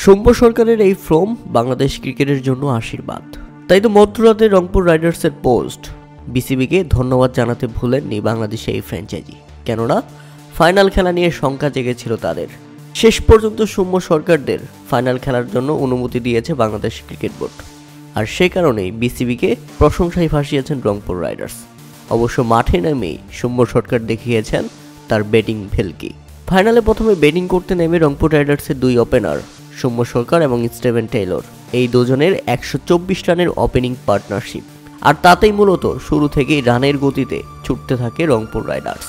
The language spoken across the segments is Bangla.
সৌম্য সরকারের এই ফর্ম বাংলাদেশ ক্রিকেটের জন্য আশীর্বাদ। তাই তো মধ্যরাতে রংপুর রাইডার্সের পোস্ট বিসিবিকে ধন্যবাদ জানাতে ভুলেননি বাংলাদেশে এই ফ্র্যাঞ্চাইজি। কেননা ফাইনাল খেলা নিয়ে শঙ্কা জেগেছিল তাদের। শেষ পর্যন্ত সৌম্য সরকারদের ফাইনাল খেলার জন্য অনুমতি দিয়েছে বাংলাদেশ ক্রিকেট বোর্ড। আর সে কারণেই বিসিবিকে প্রশংসায় ভাসিয়েছেন রংপুর রাইডার্স। অবশ্য মাঠে নেমেই সৌম্য সরকার দেখিয়েছেন তার ব্যাটিং ভেলকি। ফাইনালে প্রথমে ব্যাটিং করতে নেমে রংপুর রাইডার্সের দুই ওপেনার সৌম্য সরকার এবং স্টিভেন টেইলর, এই দুজনের 124 রানের ওপেনিং পার্টনারশিপ। আর তাতেই মূলত শুরু থেকেই রানের গতিতে ছুটতে থাকে রংপুর রাইডার্স।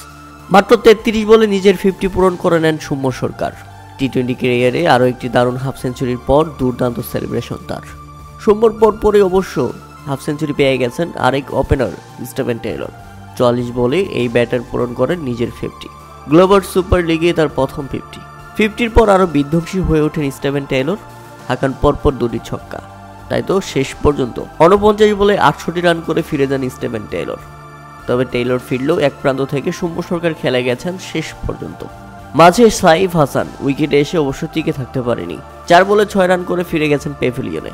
মাত্র 33 বলে নিজের 50 পূরণ করে নেন সৌম্য সরকার। টি-20 ক্যারিয়ারে আরও একটি দারুণ হাফ সেঞ্চুরির পর দুর্দান্ত সেলিব্রেশন তার। সৌম্যর পরে অবশ্য হাফ সেঞ্চুরি পেয়ে গেছেন আরেক ওপেনার স্টিভেন টেইলর। 44 বলে এই ব্যাটার পূরণ করেন নিজের 50। গ্লোবাল সুপার লিগে তার প্রথম 50-50-র পর আরও বিধ্বংসী হয়ে ওঠেন স্টিভেন টেইলর, হাঁকান পরপর দুটি ছক্কা। তাই তো শেষ পর্যন্ত 49 বলে 68 রান করে ফিরে যান স্টিভেন টেইলর। তবে টেইলর ফিরলেও এক প্রান্ত থেকে সৌম্য সরকার খেলে গেছেন শেষ পর্যন্ত। মাঝে সাইফ হাসান উইকেটে এসে অবশ্য টিকে থাকতে পারেনি। 4 বলে 6 রান করে ফিরে গেছেন প্যাভিলিয়নে।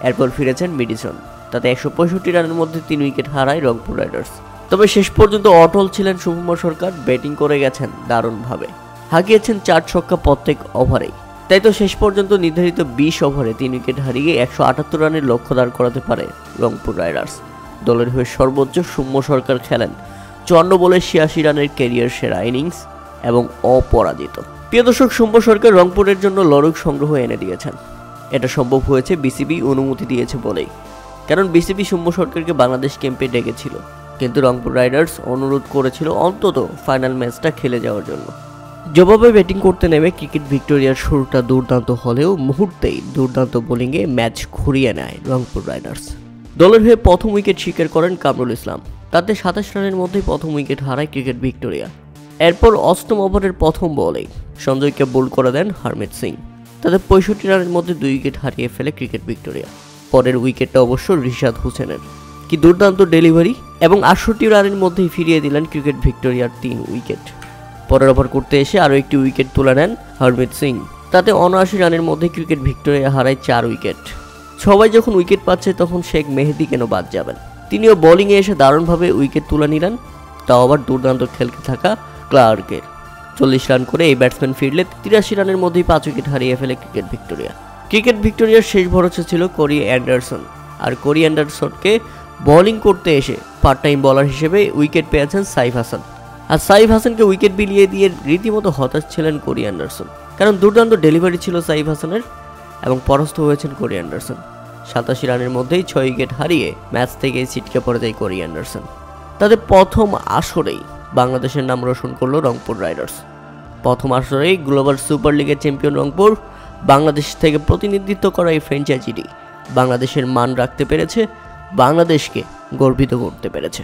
এরপর ফিরেছেন মিডিসন, তাতে 165 রানের মধ্যে 3 উইকেট হারায় রংপুর রাইডার্স। তবে শেষ পর্যন্ত অটল ছিলেন সৌম্য সরকার, ব্যাটিং করে গেছেন দারুণভাবে, হাঁকিয়েছেন 4 ছক্কা প্রত্যেক ওভারেই। তাই তো শেষ পর্যন্ত নির্ধারিত 20 ওভারে 3 উইকেট হারিয়ে 178 রানের লক্ষ্য দাঁড় করাতে পারে রংপুর রাইডার্স। দলের হয়ে সর্বোচ্চ সৌম্য সরকার খেলেন 54 বলে 86 রানের ক্যারিয়ার সেরা ইনিংস এবং অপরাজিত। প্রিয় দর্শক, সৌম্য সরকার রংপুরের জন্য লড়ক সংগ্রহ এনে দিয়েছেন। এটা সম্ভব হয়েছে বিসিবি অনুমতি দিয়েছে বলেই। কারণ বিসিবি সৌম্য সরকারকে বাংলাদেশ ক্যাম্পে ডেকেছিল, কিন্তু রংপুর রাইডার্স অনুরোধ করেছিল অন্তত ফাইনাল ম্যাচটা খেলে যাওয়ার জন্য। জবাবে ব্যাটিং করতে নেমে ক্রিকেট ভিক্টোরিয়ার শুরুটা দুর্দান্ত হলেও মুহূর্তেই দুর্দান্ত বোলিংয়ে ম্যাচ ঘুরিয়ে নেয় রংপুর রাইডার্স। দলের হয়ে প্রথম উইকেট শিকার করেন কামরুল ইসলাম, তাতে 27 রানের মধ্যেই প্রথম উইকেট হারায় ক্রিকেট ভিক্টোরিয়া। এরপর 8ম ওভারের প্রথম বলেই সঞ্জয়কে বোল্ড করে দেন হারমিত সিং, তাতে 65 রানের মধ্যে 2 উইকেট হারিয়ে ফেলে ক্রিকেট ভিক্টোরিয়া। পরের উইকেটটা অবশ্য রিশাদ হোসেনের, কি দুর্দান্ত ডেলিভারি, এবং 68 রানের মধ্যেই ফিরিয়ে দিলেন ক্রিকেট ভিক্টোরিয়ার 3 উইকেট। পরের ওভার করতে এসে আরও একটি উইকেট তুলে নেন হারমিত সিং, তাতে 79 রানের মধ্যে ক্রিকেট ভিক্টোরিয়া হারায় 4 উইকেট। সবাই যখন উইকেট পাচ্ছে তখন শেখ মেহেদী কেন বাদ যাবেন? তিনিও বোলিংয়ে এসে দারুণভাবে উইকেট তুলে নিলেন, তাও আবার দুর্দান্ত খেলতে থাকা ক্লার্কের। 40 রান করে এই ব্যাটসম্যান ফিরলে 83 রানের মধ্যেই 5 উইকেট হারিয়ে ফেলে ক্রিকেট ভিক্টোরিয়া। ক্রিকেট ভিক্টোরিয়ার শেষ ভরসা ছিল কোরি অ্যান্ডারসন, আর কোরি অ্যান্ডারসনকে বোলিং করতে এসে পার্ট টাইম বোলার হিসেবে উইকেট পেয়েছেন সাইফ হাসান। আর সাইফ হাসানকে উইকেট বিলিয়ে দিয়ে রীতিমতো হতাশ ছিলেন কোরি অ্যান্ডারসন, কারণ দুর্দান্ত ডেলিভারি ছিল সাইফ হাসানের এবং পরাস্ত হয়েছেন কোরি অ্যান্ডারসন। 87 রানের মধ্যেই 6 উইকেট হারিয়ে ম্যাচ থেকে ছিটকে পড়ে যায় কোরি অ্যান্ডারসন। তাদের প্রথম আসরেই বাংলাদেশের নাম রোশন করল রংপুর রাইডার্স। প্রথম আসরেই গ্লোবাল সুপার লিগের চ্যাম্পিয়ন রংপুর, বাংলাদেশ থেকে প্রতিনিধিত্ব করা এই ফ্র্যাঞ্চাইজিটি বাংলাদেশের মান রাখতে পেরেছে, বাংলাদেশকে গর্বিত করতে পেরেছে।